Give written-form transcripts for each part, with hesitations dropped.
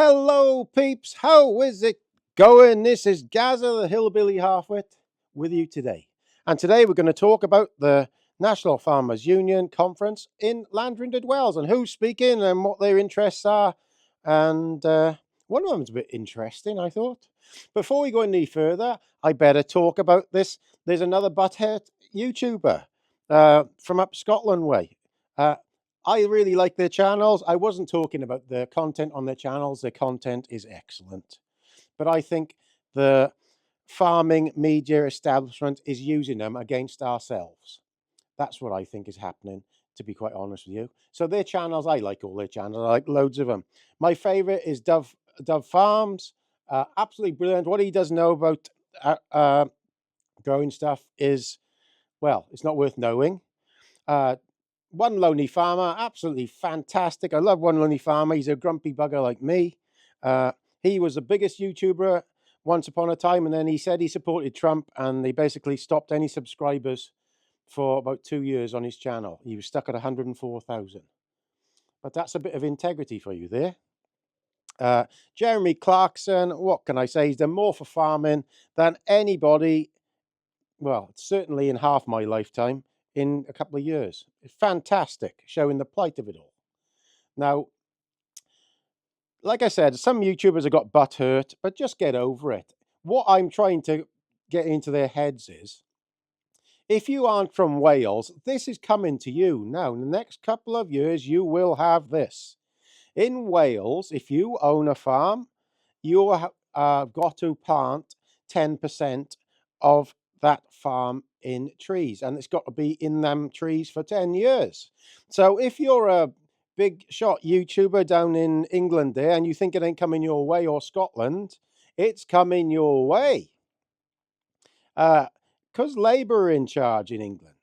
Hello, peeps. How is it going? This is Gaza, the hillbilly halfwit, with you today. And today we're going to talk about the National Farmers Union Conference in Llandrindod, Wales, and who's speaking and what their interests are. And one of them's a bit interesting, I thought. Before we go any further, I better talk about this. There's another butthead YouTuber from up Scotland way. Uh, I really like their channels. I wasn't talking about the content on their channels. Their content is excellent. But I think the farming media establishment is using them against ourselves. That's what I think is happening, to be quite honest with you. So their channels, I like all their channels. I like loads of them. My favorite is Dove Farms. Absolutely brilliant. What he does know about growing stuff is, well, it's not worth knowing. One Lonely Farmer, absolutely fantastic. I love One Lonely Farmer. He's a grumpy bugger like me. He was the biggest YouTuber once upon a time, and then he said he supported Trump, and they basically stopped any subscribers for about 2 years on his channel. He was stuck at 104,000. But that's a bit of integrity for you there. Jeremy Clarkson, what can I say? He's done more for farming than anybody, well, certainly in half my lifetime, in a couple of years. It's fantastic, showing the plight of it all. Now, like I said, some YouTubers have got butt hurt, but just get over it. What I'm trying to get into their heads is, if you aren't from Wales, this is coming to you now. In the next couple of years, you will have this. In Wales, if you own a farm, you have got to plant 10% of that farm in trees, and it's got to be in them trees for 10 years. So if you're a big shot YouTuber down in England there and you think it ain't coming your way, or Scotland, it's coming your way. Because Labour are in charge in England.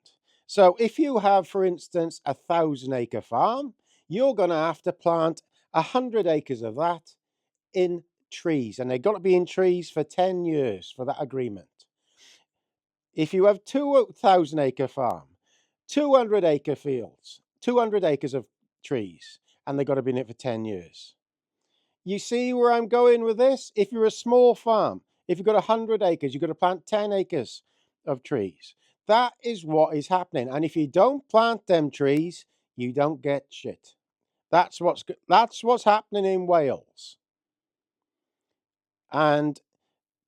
So if you have, for instance, 1,000-acre farm, you're going to have to plant 100 acres of that in trees, and they've got to be in trees for 10 years for that agreement. If you have 2,000-acre farm, 200-acre fields, 200 acres of trees, and they've got to be in it for 10 years. You see where I'm going with this? If you're a small farm, if you've got 100 acres, you've got to plant 10 acres of trees. That is what is happening. And if you don't plant them trees, you don't get shit. That's what's happening in Wales. And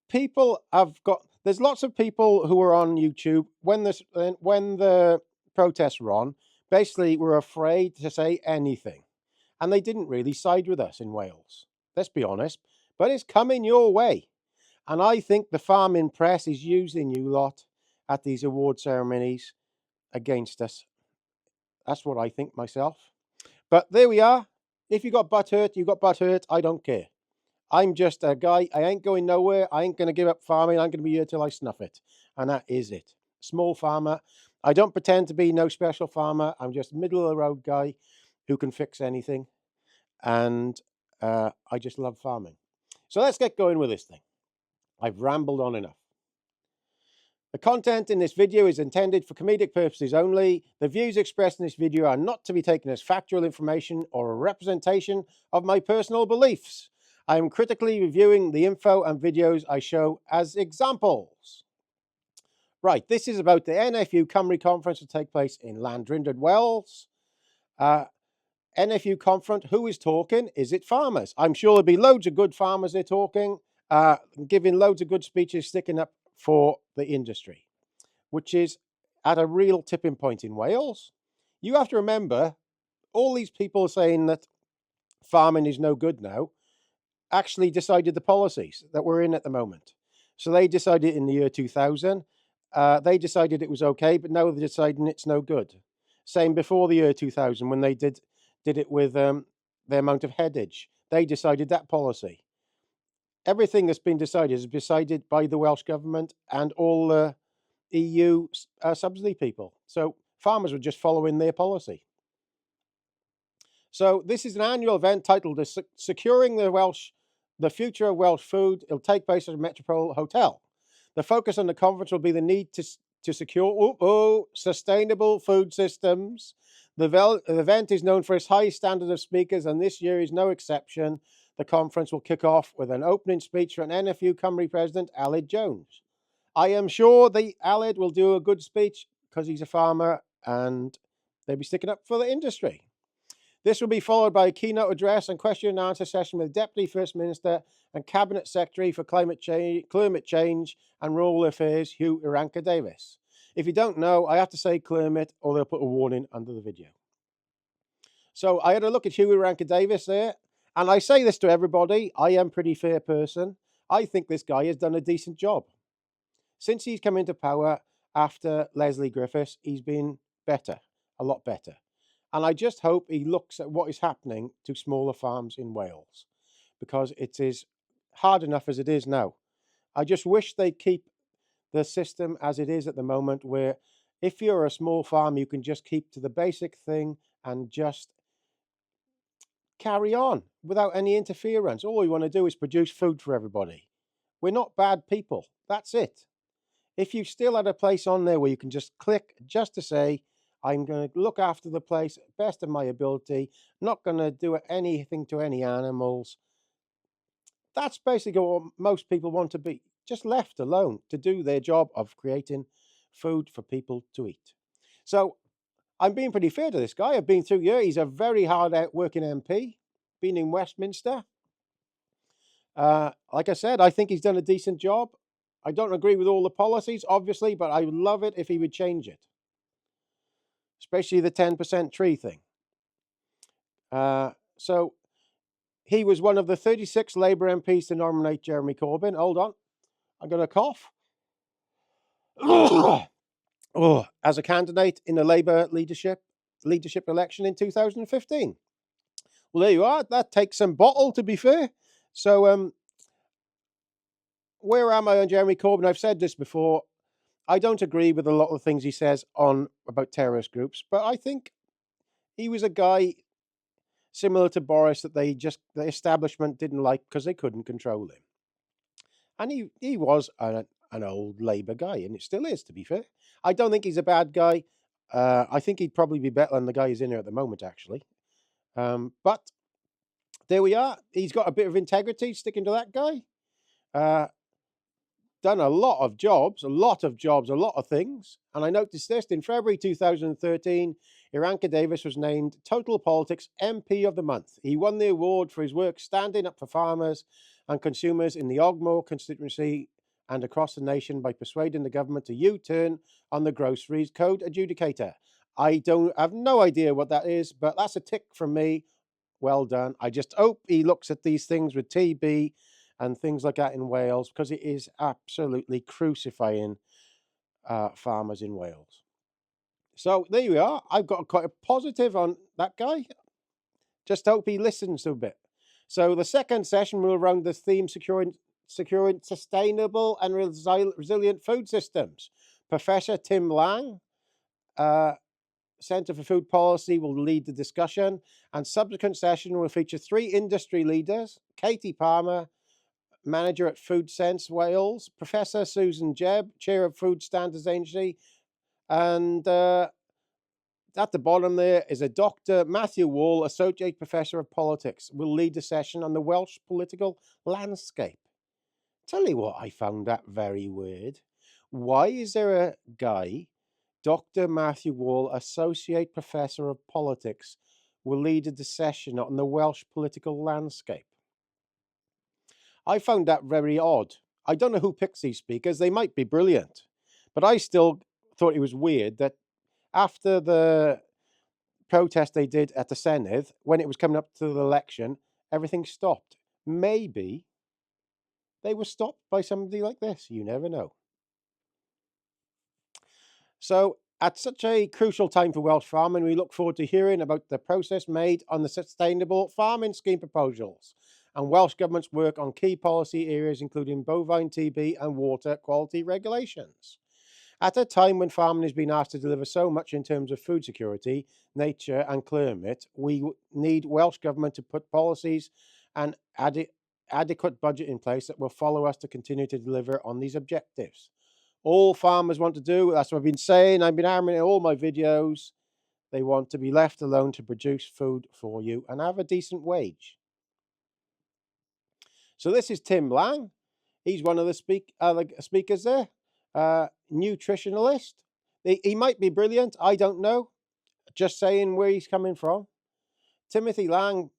people have got, there's lots of people who are on YouTube when the protests were on, basically were afraid to say anything. And they didn't really side with us in Wales. Let's be honest. But it's coming your way. And I think the farming press is using you lot at these award ceremonies against us. That's what I think myself. But there we are. If you got butt hurt, you got butt hurt. I don't care. I'm just a guy. I ain't going nowhere. I ain't going to give up farming. I'm going to be here till I snuff it. And that is it. Small farmer. I don't pretend to be no special farmer. I'm just a middle of the road guy who can fix anything. And I just love farming. So let's get going with this thing. I've rambled on enough. The content in this video is intended for comedic purposes only. The views expressed in this video are not to be taken as factual information or a representation of my personal beliefs. I am critically reviewing the info and videos I show as examples. Right, this is about the NFU Cymru conference to take place in Llandrindod, Wales. NFU conference, who is talking? Is it farmers? I'm sure there'll be loads of good farmers there talking, giving loads of good speeches, sticking up for the industry, which is at a real tipping point in Wales. You have to remember, all these people saying that farming is no good now actually decided the policies that we're in at the moment. So they decided in the year 2000, they decided it was okay, but now they're deciding it's no good. Same before the year 2000 when they did it with the amount of headage. They decided that policy. Everything that's been decided is decided by the Welsh government and all the EU subsidy people. So farmers were just following their policy. So this is an annual event titled Securing the Future of Welsh Food. It'll take place at a Metropole Hotel. The focus on the conference will be the need to secure sustainable food systems. The event is known for its high standard of speakers, and this year is no exception. the conference will kick off with an opening speech from NFU Cymru President Aled Jones. I am sure the Aled will do a good speech because he's a farmer and they'll be sticking up for the industry. This will be followed by a keynote address and question and answer session with Deputy First Minister and Cabinet Secretary for Climate Change and Rural Affairs, Hugh Iranka-Davies. If you don't know, I have to say clermit or they'll put a warning under the video. So I had a look at Hugh Iranka-Davies there, and I say this to everybody, I am a pretty fair person. I think this guy has done a decent job. Since he's come into power after Leslie Griffiths, he's been better, a lot better. And I just hope he looks at what is happening to smaller farms in Wales, because it is hard enough as it is now. I just wish they'd keep the system as it is at the moment, where if you're a small farm, you can just keep to the basic thing and just carry on without any interference. All we want to do is produce food for everybody. We're not bad people. That's it. If you still had a place on there where you can just click just to say, I'm going to look after the place best of my ability, not going to do anything to any animals. That's basically what most people want to be, just left alone to do their job of creating food for people to eat. So I'm being pretty fair to this guy. I've been through here. He's a very hard out working MP, been in Westminster. Like I said, I think he's done a decent job. I don't agree with all the policies, obviously, but I would love it if he would change it. Especially the 10% tree thing. So he was one of the 36 Labour MPs to nominate Jeremy Corbyn. Hold on, I'm going to cough. As a candidate in the Labour leadership election in 2015. Well, there you are. That takes some bottle, to be fair. So where am I on Jeremy Corbyn? I've said this before. I don't agree with a lot of the things he says about terrorist groups, but I think he was a guy similar to Boris that the establishment didn't like because they couldn't control him. And he was an old Labour guy, and it still is, to be fair. I don't think he's a bad guy. I think he'd probably be better than the guy who's in here at the moment, actually. But there we are. He's got a bit of integrity, sticking to that guy. Done a lot of jobs, a lot of things. And I noticed this, in February 2013, Iranka-Davies was named Total Politics MP of the Month. He won the award for his work standing up for farmers and consumers in the Ogmore constituency and across the nation by persuading the government to U-turn on the groceries code adjudicator. I have no idea what that is, but that's a tick from me. Well done. I just hope he looks at these things with TB and things like that in Wales, because it is absolutely crucifying farmers in Wales. So there you are. I've got quite a positive on that guy. Just hope he listens a bit. So the second session will run the theme securing sustainable and resilient food systems. Professor Tim Lang, Centre for Food Policy, will lead the discussion, and subsequent session will feature 3 industry leaders: Katie Palmer, manager at Food Sense Wales, Professor Susan Jebb, chair of Food Standards Agency, and at the bottom there is a Dr. Matthew Wall, associate professor of politics, will lead the session on the Welsh political landscape. Tell you what, I found that very weird. Why is there a guy, Dr. Matthew Wall, associate professor of politics, will lead the session on the Welsh political landscape? I found that very odd. I don't know who picks these speakers. They might be brilliant, but I still thought it was weird that after the protest they did at the Senedd, when it was coming up to the election, everything stopped. Maybe they were stopped by somebody like this. You never know. So at such a crucial time for Welsh farming, we look forward to hearing about the progress made on the Sustainable Farming Scheme proposals and Welsh Government's work on key policy areas including bovine TB and water quality regulations. At a time when farming has been asked to deliver so much in terms of food security, nature and climate, we need Welsh Government to put policies and adequate budget in place that will follow us to continue to deliver on these objectives. All farmers want to do, that's what I've been saying, I've been hammering it in all my videos, they want to be left alone to produce food for you and have a decent wage. So this is Tim Lang. He's one of the speakers there. Nutritionalist. He might be brilliant. I don't know. Just saying where he's coming from. Timothy Lang,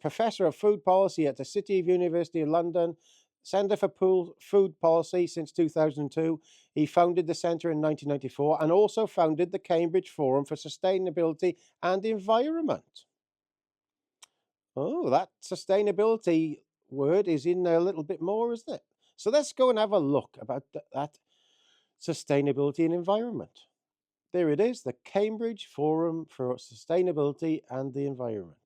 Professor of Food Policy at the City of University of London, Centre for Food Policy since 2002. He founded the centre in 1994 and also founded the Cambridge Forum for Sustainability and Environment. Oh, that sustainability word is in there a little bit more, isn't it? So let's go and have a look about that sustainability and environment. There it is, the Cambridge Forum for Sustainability and the Environment.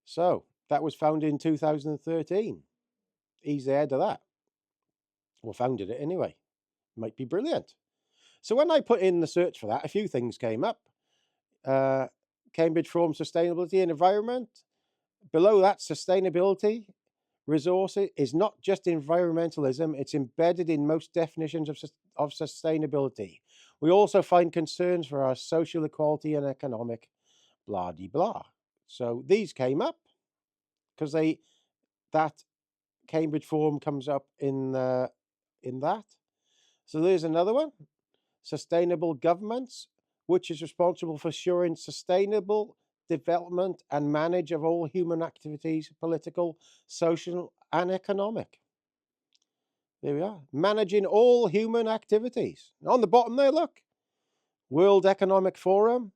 So that was founded in 2013. He's the head of that. Or founded it anyway. Might be brilliant. So when I put in the search for that, a few things came up. Cambridge Forum Sustainability and Environment. Below that, sustainability resources is not just environmentalism, it's embedded in most definitions of sustainability. We also find concerns for our social equality and economic blah de blah. So these came up because that Cambridge Forum comes up in that. So there's another one, sustainable governments, which is responsible for ensuring sustainable development and manage of all human activities, political, social, and economic. There we are. Managing all human activities. On the bottom there, look. World Economic Forum.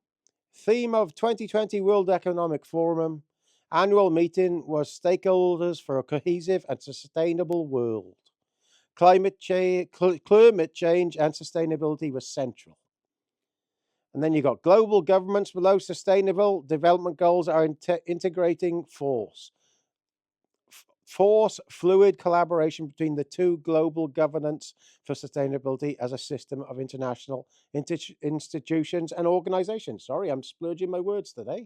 Theme of 2020 World Economic Forum. Annual meeting was stakeholders for a cohesive and sustainable world. Climate change and sustainability was central. And then you got global governments below. Sustainable development goals are integrating fluid collaboration between the two global governance for sustainability as a system of international institutions and organizations. Sorry, I'm splurging my words today.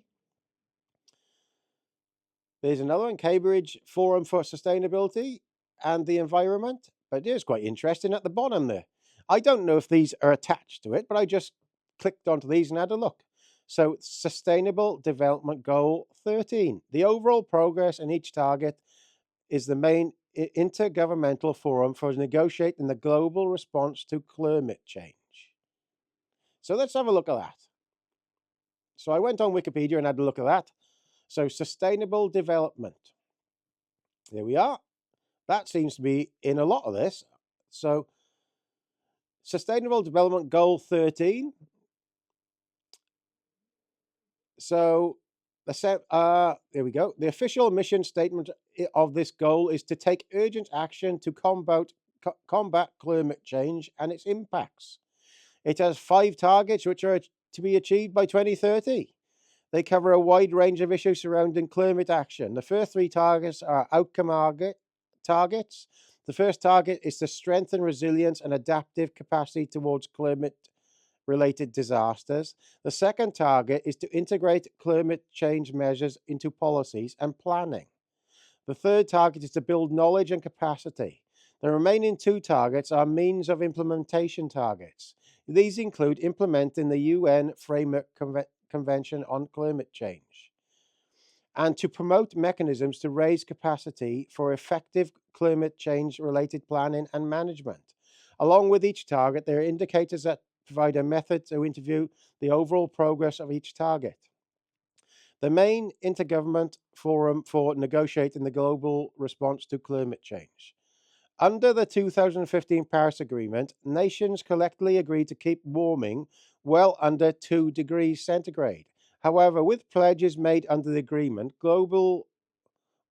There's another one, Cambridge Forum for Sustainability and the Environment. But it is quite interesting at the bottom there. I don't know if these are attached to it, but I just clicked onto these and had a look. So Sustainable Development Goal 13. The overall progress in each target is the main intergovernmental forum for negotiating the global response to climate change. So let's have a look at that. So I went on Wikipedia and had a look at that. So sustainable development. There we are. That seems to be in a lot of this. So Sustainable Development Goal 13. So there we go. The official mission statement of this goal is to take urgent action to combat climate change and its impacts. It has 5 targets which are to be achieved by 2030. They cover a wide range of issues surrounding climate action. The first 3 targets are outcome targets. The first target is to strengthen resilience and adaptive capacity towards climate-related disasters. The second target is to integrate climate change measures into policies and planning. The third target is to build knowledge and capacity. The remaining 2 targets are means of implementation targets. These include implementing the UN Framework Convention on Climate Change and to promote mechanisms to raise capacity for effective climate change related planning and management. Along with each target, there are indicators that provide a method to interview the overall progress of each target. The main intergovernment forum for negotiating the global response to climate change. Under the 2015 Paris Agreement, nations collectively agreed to keep warming well under 2 degrees centigrade. However, with pledges made under the agreement, global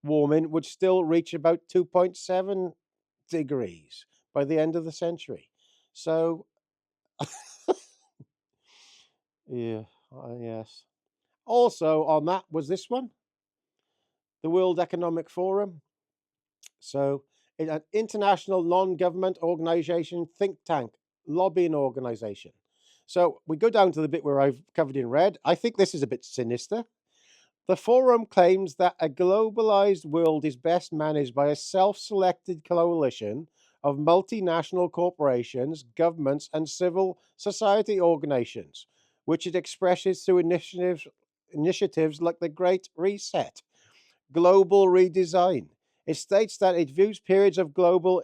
warming would still reach about 2.7 degrees by the end of the century. So, yeah, yes. Also on that was this one, the World Economic Forum. So, an international non-government organization, think tank, lobbying organization. So we go down to the bit where I've covered in red. I think this is a bit sinister. The forum claims that a globalized world is best managed by a self-selected coalition of multinational corporations, governments, and civil society organizations, which it expresses through initiatives like the Great Reset, global redesign. It states that it views periods of global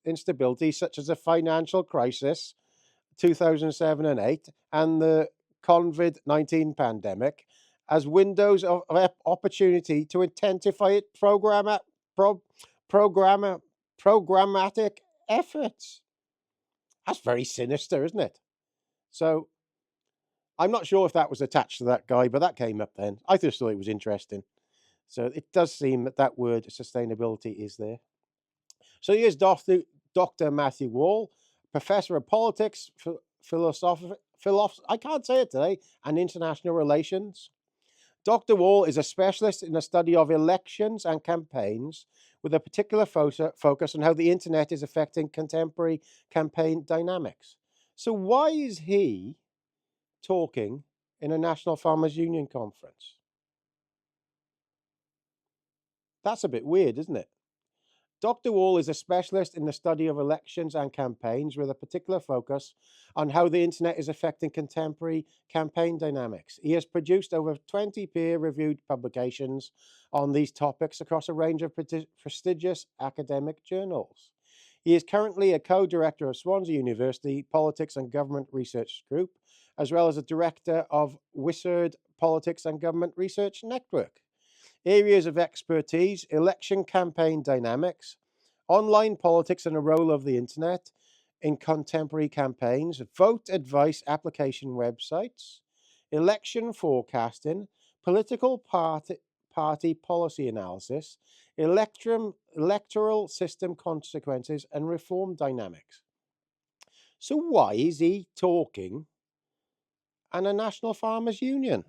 instability, such as the financial crisis, 2007 and 8, and the COVID-19 pandemic, as windows of opportunity to intensify its pro, program, programmatic efforts. That's very sinister, isn't it? So I'm not sure if that was attached to that guy, but that came up then. I just thought it was interesting. So it does seem that that word sustainability is there. So here's Dr. Matthew Wall, professor of politics, I can't say it today, and international relations. Dr. Wall is a specialist in the study of elections and campaigns, with a particular focus on how the internet is affecting contemporary campaign dynamics. So why is he talking in a National Farmers Union conference? That's a bit weird, isn't it? Dr. Wall is a specialist in the study of elections and campaigns with a particular focus on how the internet is affecting contemporary campaign dynamics. He has produced over 20 peer-reviewed publications on these topics across a range of prestigious academic journals. He is currently a co-director of Swansea University Politics and Government Research Group, as well as a director of Wizard Politics and Government Research Network. Areas of expertise: election campaign dynamics, online politics and the role of the internet in contemporary campaigns, vote advice application websites, election forecasting, political party policy analysis, electoral system consequences, and reform dynamics. So why is he talking at a National Farmers Union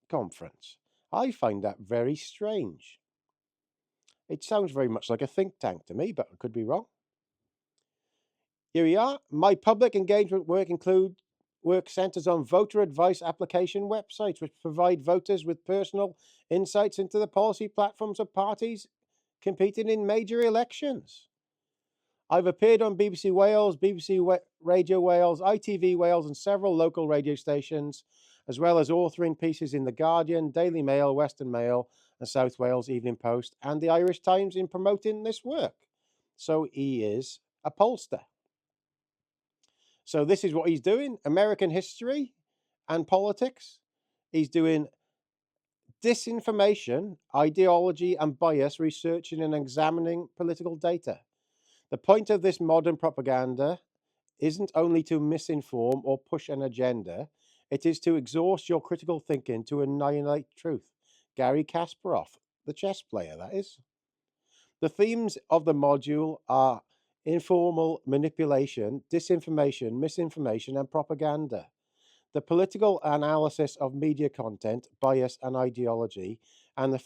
conference? I find that very strange. It sounds very much like a think tank to me, but I could be wrong. Here we are. My public engagement work centers on voter advice application websites, which provide voters with personal insights into the policy platforms of parties competing in major elections. I've appeared on BBC Wales, BBC Radio Wales, ITV Wales, and several local radio stations, as well as authoring pieces in The Guardian, Daily Mail, Western Mail, and South Wales Evening Post, and the Irish Times in promoting this work. So he is a pollster. So this is what he's doing: American history and politics. He's doing disinformation, ideology, and bias, researching and examining political data. The point of this modern propaganda isn't only to misinform or push an agenda, it is to exhaust your critical thinking to annihilate truth. Gary Kasparov, the chess player, that is. The themes of the module are informal manipulation, disinformation, misinformation, and propaganda. The political analysis of media content, bias, and ideology, and the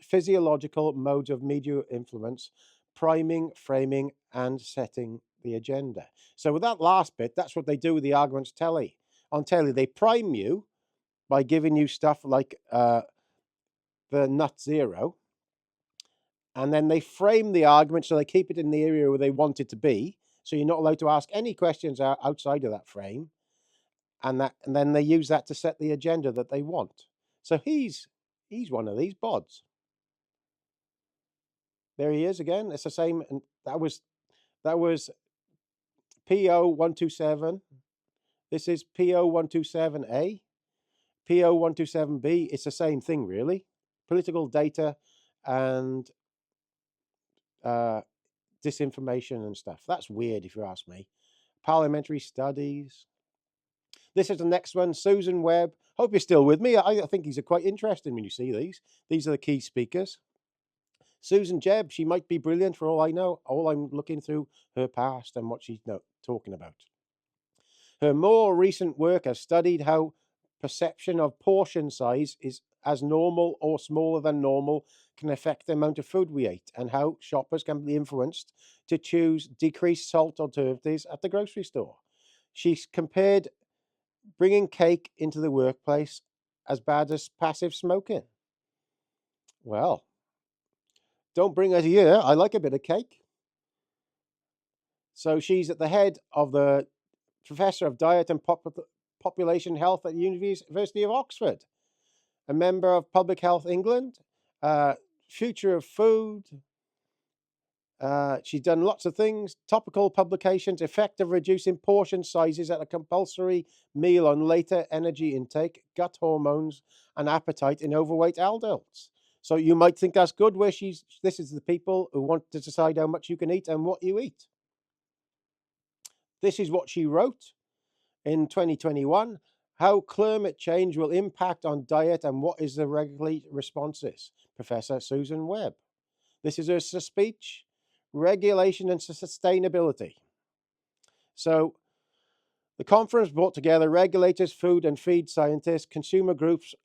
physiological modes of media influence, priming, framing, and setting the agenda. So with that last bit, that's what they do with the arguments on telly. They prime you by giving you stuff like the nut zero, and then they frame the argument so they keep it in the area where they want it to be. So you're not allowed to ask any questions outside of that frame. And then they use that to set the agenda that they want. So he's one of these bods. There he is again. It's the same. And that was PO 127. This is PO 127A, PO 127B. It's the same thing, really. Political data and disinformation and stuff. That's weird, if you ask me. Parliamentary studies. This is the next one, Susan Webb. Hope you're still with me. I think these are quite interesting when you see these. These are the key speakers. Susan Jebb, she might be brilliant for all I know. All I'm looking through her past and what she's talking about. Her more recent work has studied how perception of portion size is as normal or smaller than normal can affect the amount of food we eat, and how shoppers can be influenced to choose decreased salt alternatives at the grocery store. She's compared bringing cake into the workplace as bad as passive smoking. Well, don't bring her here. I like a bit of cake. So she's at the head of the Professor of Diet and Population Health at the University of Oxford. a member of Public Health England, Future of Food. She's done lots of things, topical publications, effect of reducing portion sizes at a compulsory meal on later energy intake, gut hormones, and appetite in overweight adults. So you might think that's good, where this is the people who want to decide how much you can eat and what you eat. This is what she wrote in 2021, how climate change will impact on diet and what is the regulatory responses. Professor Susan Webb. This is her speech, regulation and sustainability. So the conference brought together regulators, food and feed scientists, consumer groups,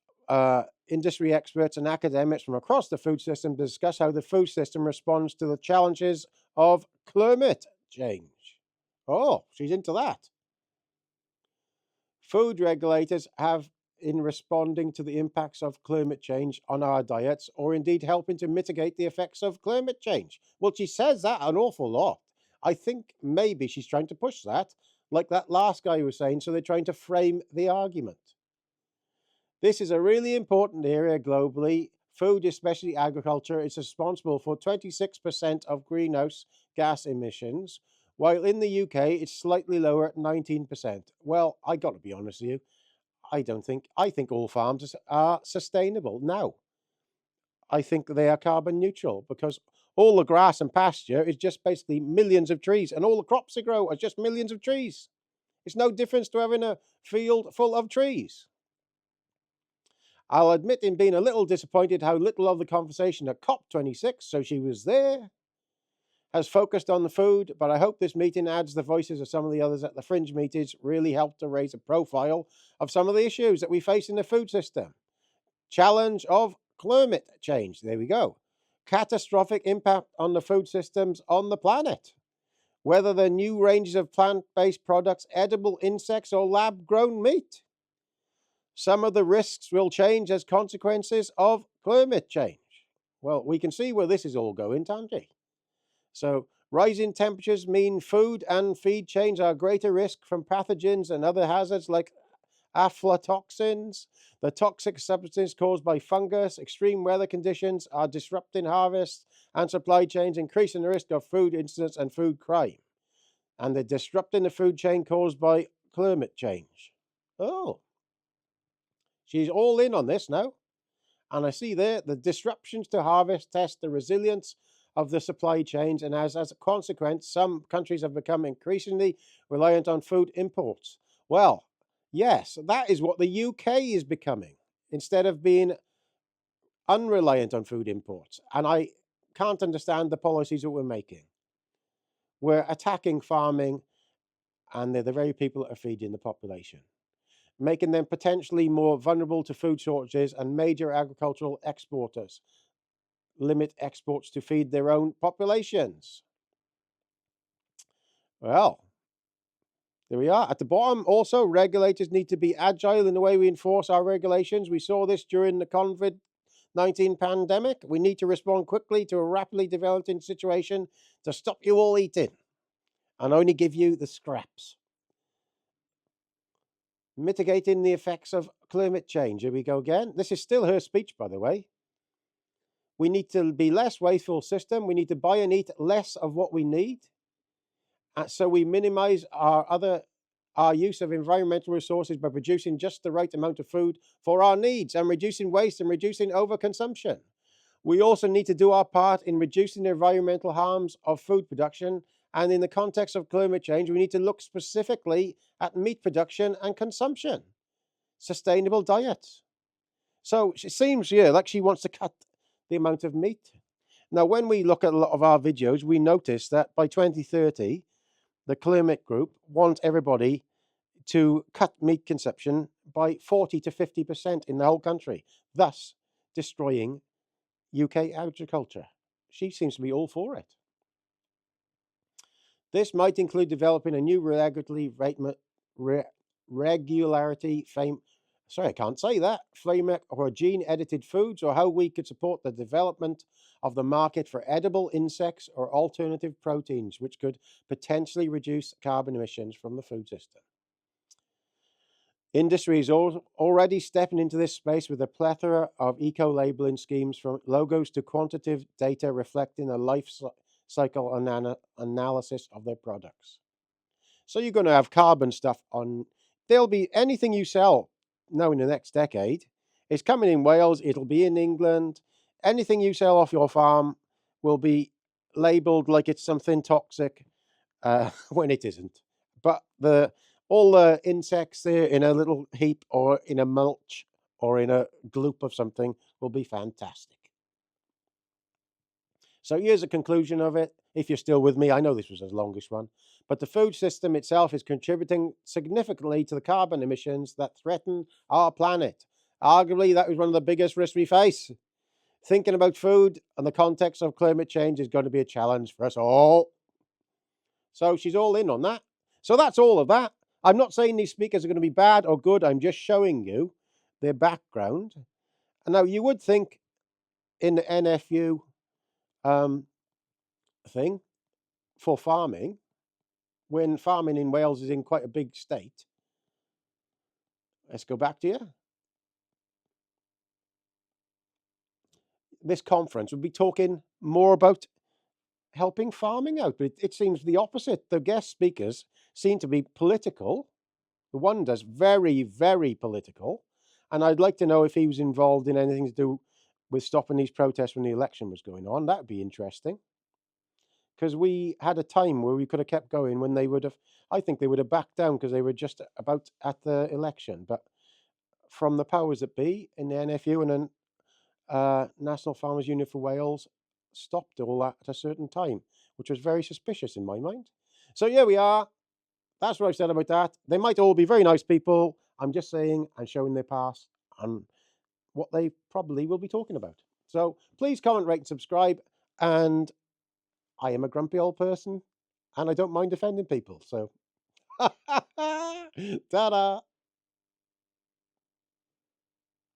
industry experts and academics from across the food system to discuss how the food system responds to the challenges of climate change. Oh, she's into that. Food regulators have in responding to the impacts of climate change on our diets, or indeed helping to mitigate the effects of climate change. Well, she says that an awful lot. I think maybe she's trying to push that, like that last guy was saying, so they're trying to frame the argument. This is a really important area globally. Food, especially agriculture, is responsible for 26% of greenhouse gas emissions, while in the UK it's slightly lower at 19%. Well, I got to be honest with you, I think all farms are sustainable now. I think they are carbon neutral because all the grass and pasture is just basically millions of trees, and all the crops they grow are just millions of trees. It's no difference to having a field full of trees. I'll admit in being a little disappointed how little of the conversation at COP26, so she was there, has focused on the food, but I hope this meeting adds the voices of some of the others at the fringe meetings, really helped to raise a profile of some of the issues that we face in the food system. Challenge of climate change, there we go. Catastrophic impact on the food systems on the planet. Whether the new ranges of plant-based products, edible insects, or lab-grown meat. Some of the risks will change as consequences of climate change. Well, we can see where this is all going, can't we? So, rising temperatures mean food and feed chains are greater risk from pathogens and other hazards like aflatoxins. The toxic substances caused by fungus, extreme weather conditions are disrupting harvests and supply chains, increasing the risk of food incidents and food crime. And they're disrupting the food chain caused by climate change. Oh, she's all in on this now. And I see there the disruptions to harvest test the resilience of the supply chains, and as a consequence, some countries have become increasingly reliant on food imports. Well, yes, that is what the UK is becoming, instead of being unreliant on food imports. And I can't understand the policies that we're making. We're attacking farming, and they're the very people that are feeding the population, making them potentially more vulnerable to food shortages, and major agricultural exporters limit exports to feed their own populations. Well, there we are. At the bottom, also, regulators need to be agile in the way we enforce our regulations. We saw this during the COVID-19 pandemic. We need to respond quickly to a rapidly developing situation to stop you all eating and only give you the scraps. Mitigating the effects of climate change. Here we go again. This is still her speech, by the way. We need to be less wasteful system. We need to buy and eat less of what we need. So we minimize our use of environmental resources by producing just the right amount of food for our needs, and reducing waste and reducing overconsumption. We also need to do our part in reducing the environmental harms of food production. And in the context of climate change, we need to look specifically at meat production and consumption. Sustainable diets. So it seems, like she wants to cut the amount of meat. Now, when we look at a lot of our videos, we notice that by 2030, the climate group want everybody to cut meat consumption by 40 to 50% in the whole country, thus destroying UK agriculture. She seems to be all for it. This might include developing a new framework or gene-edited foods, or how we could support the development of the market for edible insects or alternative proteins, which could potentially reduce carbon emissions from the food system. Industry is already stepping into this space with a plethora of eco-labeling schemes, from logos to quantitative data reflecting a life cycle analysis of their products. So you're going to have carbon stuff on. There'll be anything you sell now in the next decade. It's coming in Wales. It'll be in England. Anything you sell off your farm will be labelled like it's something toxic when it isn't. But all the insects there in a little heap or in a mulch or in a gloop of something will be fantastic. So here's a conclusion of it. If you're still with me, I know this was the longest one, but the food system itself is contributing significantly to the carbon emissions that threaten our planet. Arguably, that is one of the biggest risks we face. Thinking about food and the context of climate change is going to be a challenge for us all. So she's all in on that. So that's all of that. I'm not saying these speakers are going to be bad or good. I'm just showing you their background. And now you would think in the NFU thing for farming, when farming in Wales is in quite a big state. Let's go back to you. This conference would be talking more about helping farming out, but it seems the opposite. The guest speakers seem to be political. The one does very, very political. And I'd like to know if he was involved in anything to do with stopping these protests when the election was going on. That would be interesting. Because we had a time where we could have kept going when they would have, I think they would have backed down because they were just about at the election. But from the powers that be in the NFU and then National Farmers Union for Wales stopped all that at a certain time, which was very suspicious in my mind. So here we are. That's what I've said about that. They might all be very nice people. I'm just saying and showing their past and what they probably will be talking about. So please comment, rate, and subscribe. And I am a grumpy old person and I don't mind offending people. So, ta-da.